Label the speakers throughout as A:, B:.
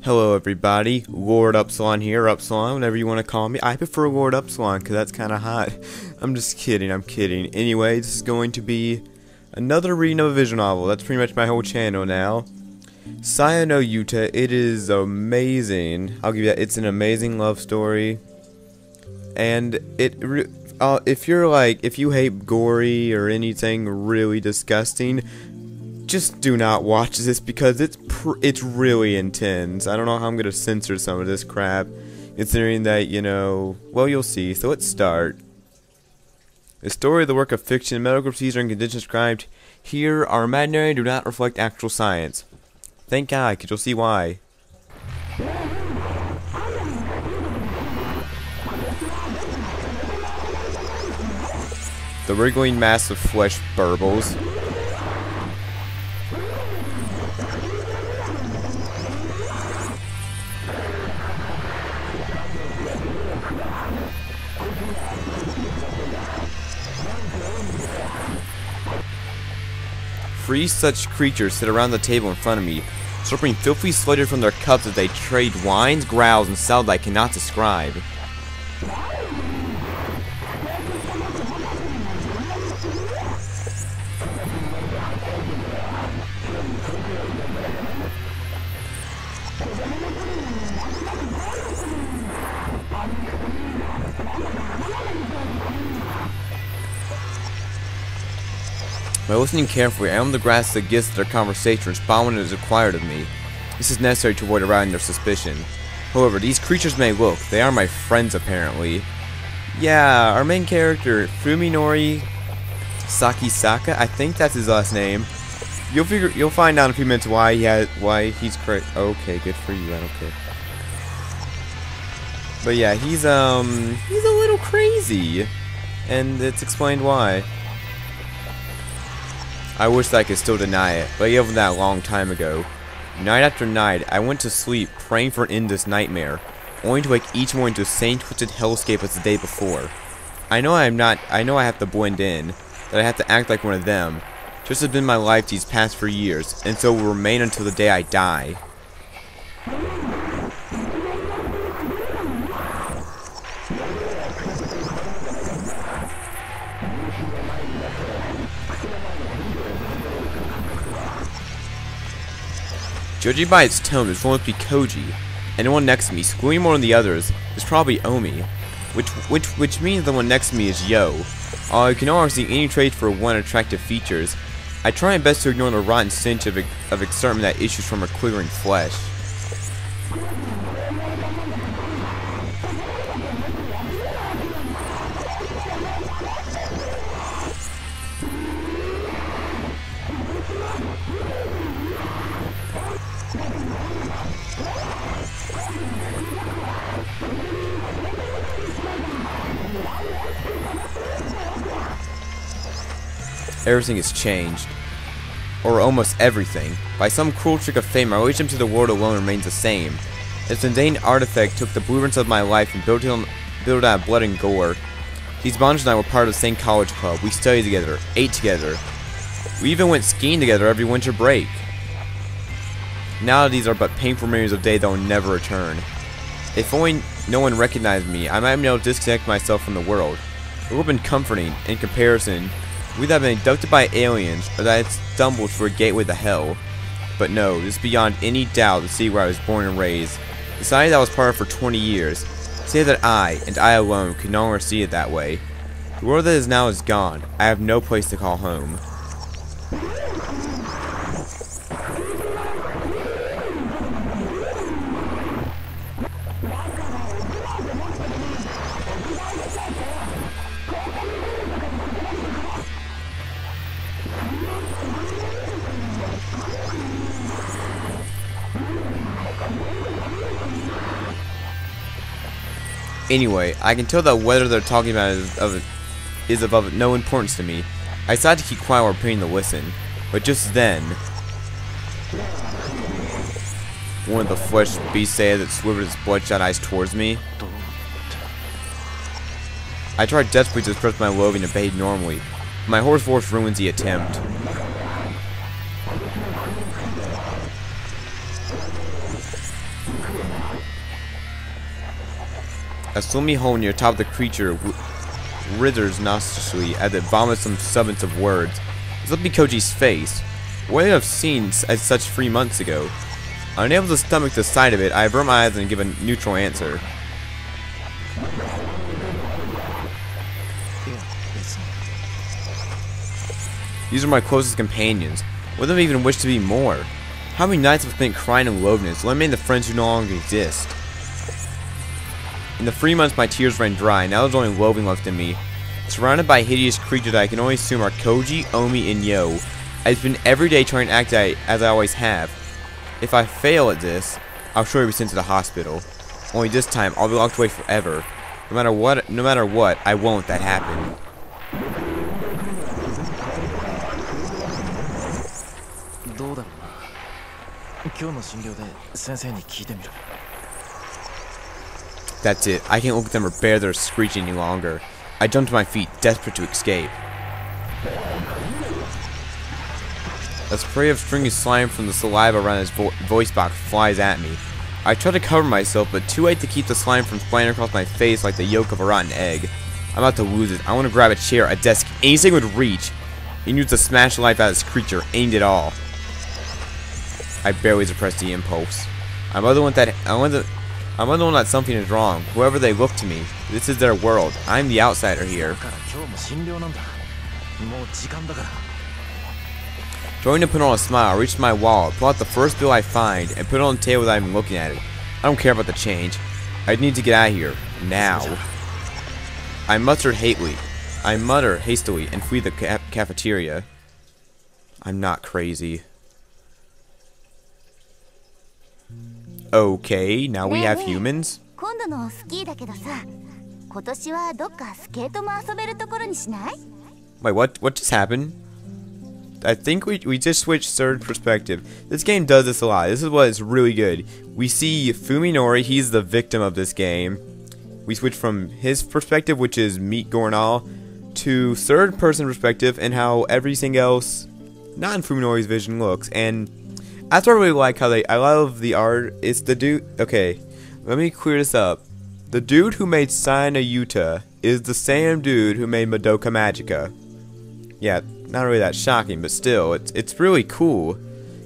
A: Hello everybody, Lord Upsilon here, Upsilon, whatever you want to call me. I prefer Lord Upsilon because that's kind of hot. I'm just kidding, I'm kidding. Anyway, this is going to be another reading of a visual novel. That's pretty much my whole channel now. Saya no Yuta, it is amazing. I'll give you that. It's an amazing love story. And if you hate gory or anything really disgusting, just do not watch this because it's really intense. I don't know how I'm gonna censor some of this crap, considering that, you know, well, you'll see. So let's start. The story of the work of fiction, medical procedure, and conditions described here are imaginary and do not reflect actual science. Thank God, because you'll see why. The wriggling mass of flesh burbles. Three such creatures sit around the table in front of me, slurping filthy sludge from their cups as they trade whines, growls, and sounds I cannot describe. By listening carefully, I am the grasp that gets their conversation, respond when it is required of me. This is necessary to avoid arousing their suspicion. However, these creatures may look. They are my friends, apparently. Yeah, our main character, Fuminori Sakisaka, I think that's his last name. You'll find out in a few minutes why he's crazy. Okay, good for you. I don't care. But yeah, he's a little crazy, and it's explained why. I wish that I could still deny it, but I gave up that a long time ago. Night after night, I went to sleep praying for an end to this nightmare, only to wake each morning to the same twisted hellscape as the day before. I know I have to blend in, that I have to act like one of them. Just has been my life these past 4 years, and so will remain until the day I die. Judging by its tone, this one must be Koji. Anyone next to me, squealing more than the others, is probably Omi, which means the one next to me is Yo. I can already see any traits for one attractive features. I try my best to ignore the rotten stench of excitement that issues from her quivering flesh. Everything has changed. Or almost everything. By some cruel trick of fate, my relationship to the world alone remains the same. Its mundane artifact took the blueprints of my life and built it out of blood and gore. These monsters and I were part of the same college club. We studied together, ate together. We even went skiing together every winter break. Now these are but painful memories of days that will never return. If only no one recognized me, I might have been able to disconnect myself from the world. It would have been comforting, in comparison. We'd have been abducted by aliens, or that I had stumbled through a gateway to hell. But no, this is beyond any doubt the city where I was born and raised. The society that I was part of for 20 years. Say that I, and I alone, could no longer see it that way. The world that is now is gone. I have no place to call home. Anyway, I can tell that whether they're talking about is of no importance to me. I decided to keep quiet while preparing to listen, but just then, one of the flesh beasts said that slivered its bloodshot eyes towards me. I tried desperately to express my loathing and behave normally. My hoarse voice ruins the attempt. A slimy hole near the top of the creature withers nostrily as it vomits some substance of words. This will be Koji's face. What I have seen as such 3 months ago. Unable to stomach the sight of it, I avert my eyes and give a neutral answer. These are my closest companions. What if I even wish to be more? How many nights have I spent crying in loneliness, lamenting the friends who no longer exist? In the 3 months my tears ran dry, now there's only loathing left in me. Surrounded by hideous creatures that I can only assume are Koji, Omi, and Yo, I spend every day trying to act as I always have. If I fail at this, I'll surely be sent to the hospital. Only this time, I'll be locked away forever. No matter what, I won't let that happen. That's it. I can't look at them or bear their screeching any longer. I jump to my feet, desperate to escape. A spray of stringy slime from the saliva around his voice box flies at me. I try to cover myself, but too late to keep the slime from flying across my face like the yolk of a rotten egg. I'm about to lose it. I want to grab a chair, a desk, anything with reach, and use to smash the life out of this creature, aimed at all. I barely suppress the impulse. I'm the one that something is wrong. Whoever they look to me, this is their world. I'm the outsider here. Trying to put on a smile, I reach for my wallet, pull out the first bill I find, and put it on the table without even looking at it. I don't care about the change. I need to get out of here. Now. I mutter hastily and flee the cafeteria. I'm not crazy. Okay, now we have humans. Wait, what just happened? I think we just switched third perspective. This game does this a lot. This is what is really good. We see Fuminori, he's the victim of this game. We switch from his perspective, which is Meet Gornal, to third person perspective and how everything else, not in Fuminori's vision, looks. And that's what I really like, how I love the art. It's the dude, okay, let me clear this up. The dude who made Sayana Yuta is the same dude who made Madoka Magica. Yeah, not really that shocking, but still, it's really cool.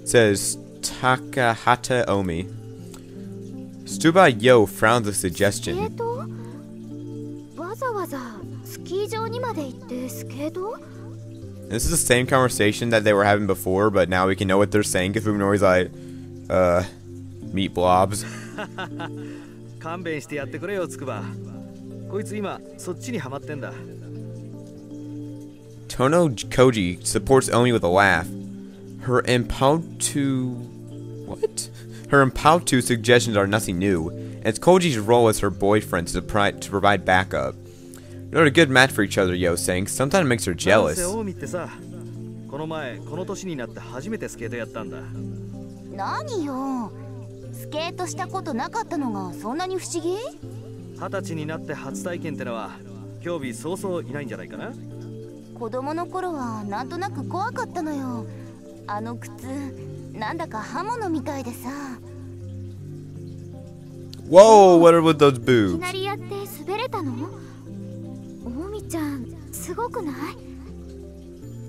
A: It says Takahata Omi. Stuba Yo frowns the suggestion. This is the same conversation that they were having before, but now we can know what they're saying because Fuminori's like, meat blobs. Tono Koji supports Omi with a laugh. Her impromptu suggestions are nothing new, and it's Koji's role as her boyfriend to provide backup. They're a good match for each other, Yo saying. Sometimes it makes her jealous. Whoa, what are with those boobs?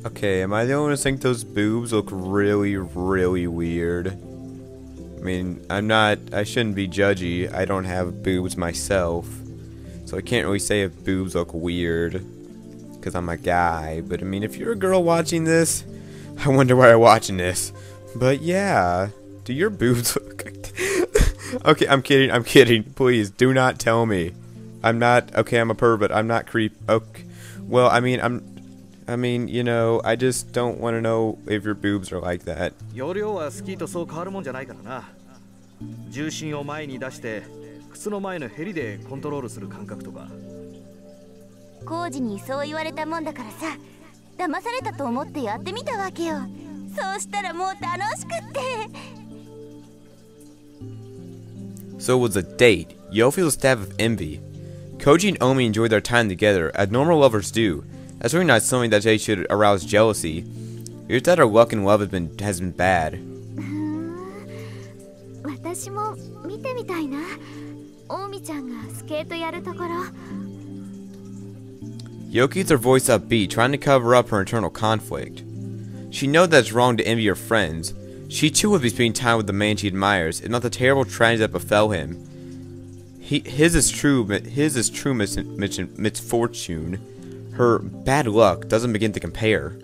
A: Okay, am I the only one who think those boobs look really, really weird? I mean, I shouldn't be judgy. I don't have boobs myself. So I can't really say if boobs look weird, because I'm a guy. But I mean, if you're a girl watching this, I wonder why you're watching this. But yeah, do your boobs look... Okay, I'm kidding. Please, do not tell me. I'm not... Okay, I'm a pervert. I'm not creep... Okay. Well, I mean, you know, I just don't want to know if your boobs are like that. So it was a date. Yo feels a stab of envy. Koji and Omi enjoy their time together, as normal lovers do. That's really not something that they should arouse jealousy. It's that our luck in love has been bad. Yo keeps her voice upbeat, trying to cover up her internal conflict. She knows that it's wrong to envy her friends. She too would be spending time with the man she admires, if not the terrible tragedy that befell him. His is true misfortune. Her bad luck doesn't begin to compare.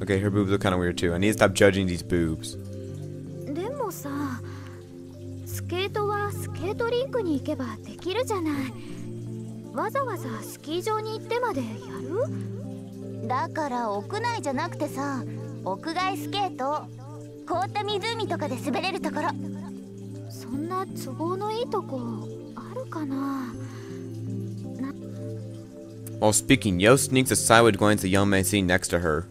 A: Okay, her boobs look kind of weird too. I need to stop judging these boobs. While speaking, Yo sneaks a sideways glance at the young man sitting next to her.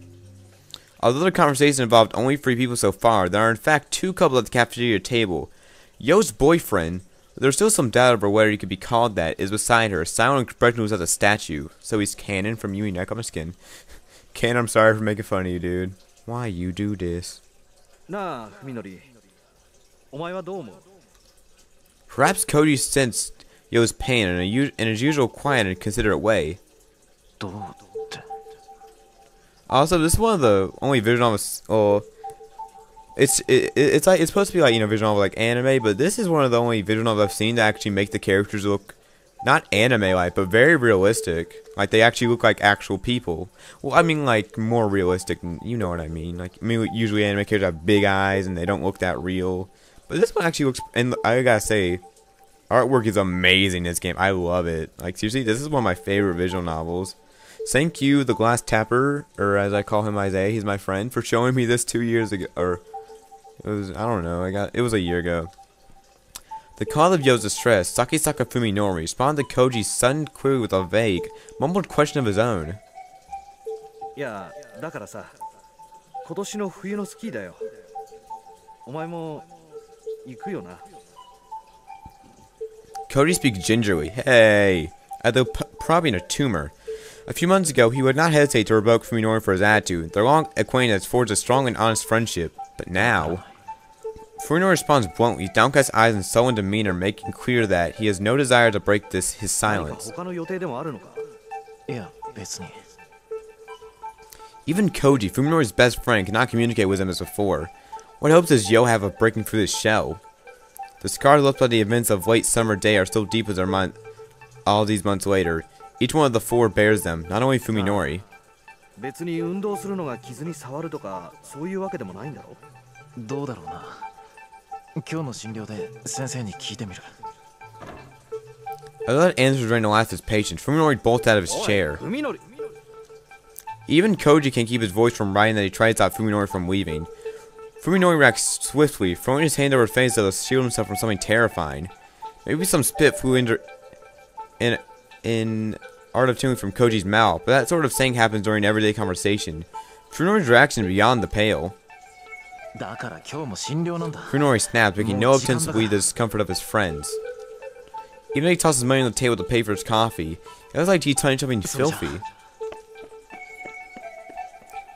A: Although the conversation involved only 3 people so far, there are in fact 2 couples at the cafeteria table. Yo's boyfriend, there's still some doubt over whether he could be called that, is beside her, silent expressionless as a statue. So he's Canon from Yui Neck on my skin. Canon, I'm sorry for making fun of you, dude. Why you do this?
B: Nah, Fuminori.
A: Perhaps Koji sensed Yo's pain in his usual quiet and considerate way. Also, this is one of the only visual novels. It's supposed to be like, you know, visual novel like anime, but this is one of the only visual novels I've seen to actually make the characters look not anime-like, but very realistic. Like they actually look like actual people. Well, I mean like more realistic. You know what I mean? Like usually anime characters have big eyes and they don't look that real. But this one actually looks, and I gotta say, artwork is amazing in this game. I love it. Like seriously, this is one of my favorite visual novels. Thank you, the Glass Tapper, or as I call him, Isaiah. He's my friend, for showing me this 2 years ago, or it was, I don't know. It was a year ago. The cause of Yo's distress, Sakisaka Fuminori responded to Koji's sudden query with a vague, mumbled question of his own.
B: Yeah, だからさ、今年の冬のスキーだよ。お前も行くよな。
A: Koji speaks gingerly. Hey, although probably in a tumor. A few months ago, he would not hesitate to rebuke Fuminori for his attitude. Their long acquaintance forged a strong and honest friendship. But now, Fuminori responds bluntly, downcast eyes and sullen demeanor, making clear that he has no desire to break his silence. Even Koji, Fuminori's best friend, cannot communicate with him as before. What hopes does Yo have of breaking through this shell? The scars left by the events of late summer day are still deep as their mind all these months later. Each one of the 4 bears them, not only Fuminori. I let answers drain the last of his patience. Fuminori bolts out of his chair. Even Koji can't keep his voice from rising that he tries to stop Fuminori from leaving. Fuminori reacts swiftly, throwing his hand over his face to shield himself from something terrifying. Maybe some spit flew in Art of Tuning from Koji's mouth, but that sort of thing happens during everyday conversation. Fuminori's reaction is beyond the pale. Fuminori snaps, making no attempt to bleed the discomfort of his friends. Even though he tosses money on the table to pay for his coffee, it looks like he's touching something filthy.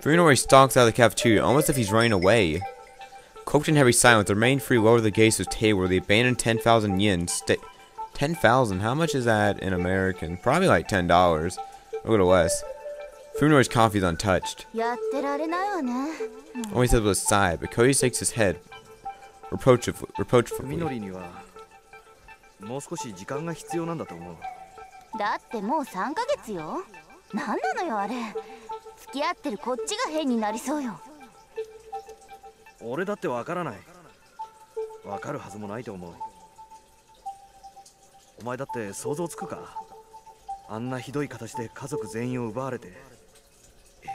A: Fuminori stalks out of the cafeteria, almost as if he's running away. Cloaked in heavy silence, the remaining 3 lower the gates of the table where the abandoned 10,000 yen 10,000? How much is that in American? Probably like $10. A little less. Fuminori's coffee is untouched. Only says with a sigh, but Koji shakes his head reproachfully.
B: もう少し時間が必要なんだと思う。
C: だってもう3ヶ月よ。なんなのよあれ。付き合ってるこっちが変になりそうよ。
B: 俺だってわからない。わかるはずもないと思う。お前だって想像つくか。あんなひどい形で家族全員を奪われて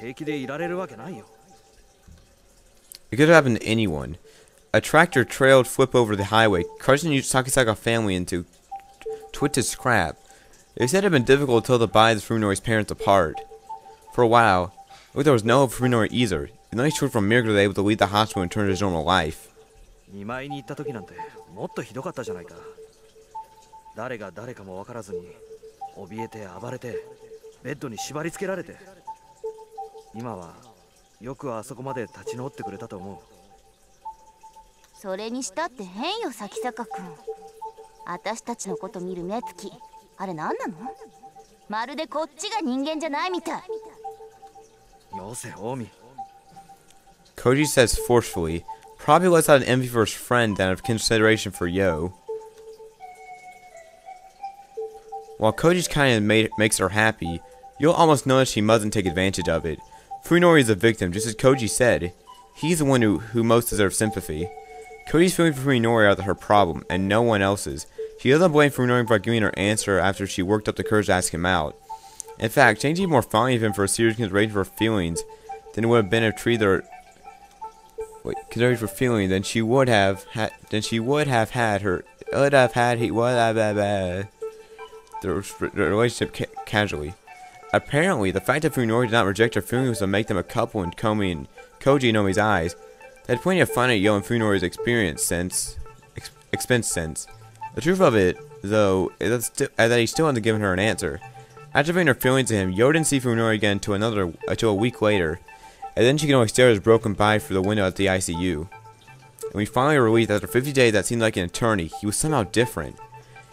B: 平気でいられるわけないよ。
A: It could have happened to anyone. A tractor trailed flip over the highway, crushing the Sakisaka family into twisted scrap. They said it had been difficult to tell the bodies of Fuminori's parents apart. For a while, there was no hope for Fuminori either, even though he short from a miracle they were able to leave the hospital and return to his normal life.
B: 見舞いに行った時なんてもっとひどかったじゃないか。誰が誰かも分からずに怯えて暴れてベッドに縛り付けられて今はよくあそこまで立ち直ってくれたと思う。
C: それにしたって変よ、咲坂君。私たちのこと見る目つき、あれ何なの？まるでこっちが人間じゃないみたい。
B: よせ、近江。
A: Koji says forcefully, probably less out of envy for his friend than out of consideration for Yo. While Koji's kindness makes her happy, you'll almost notice she mustn't take advantage of it. Fuminori is a victim, just as Koji said. He's the one who most deserves sympathy. Koji's feelings for Fuminori are her problem, and no one else's. She doesn't blame Fuminori for giving her answer after she worked up the courage to ask him out. In fact, changing even more fondly of him for a serious consideration for her feelings than it would have been if treated her consideration for feeling than she would have had the relationship casually. Apparently, the fact that Fuminori did not reject her feelings would make them a couple in Koji and Nomi's eyes. They had plenty of fun at Yo and Fuminori's expense sense. The truth of it, though, is that he still hadn't given her an answer. After giving her feelings to him, Yo didn't see Fuminori again until a week later, and then she could only stare at his broken body through the window at the ICU. And when he finally released after 50 days that seemed like an eternity, he was somehow different.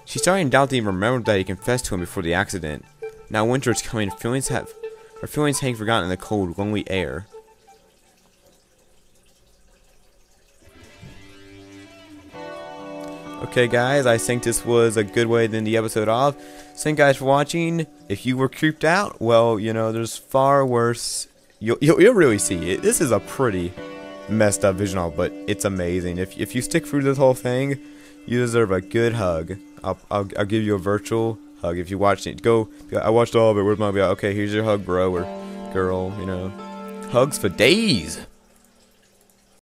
A: She started to doubt that he remembered that he confessed to him before the accident. Now winter is coming, her feelings hang forgotten in the cold, lonely air. Okay guys, I think this was a good way to end the episode off. Thank you guys for watching. If you were creeped out, well, you know, there's far worse. You'll really see it. This is a pretty messed up visual, but it's amazing. If you stick through this whole thing, you deserve a good hug. I'll give you a virtual hug if you watched it. Go, I watched all of it. Where's my, okay, here's your hug, bro or girl, you know. Hugs for days.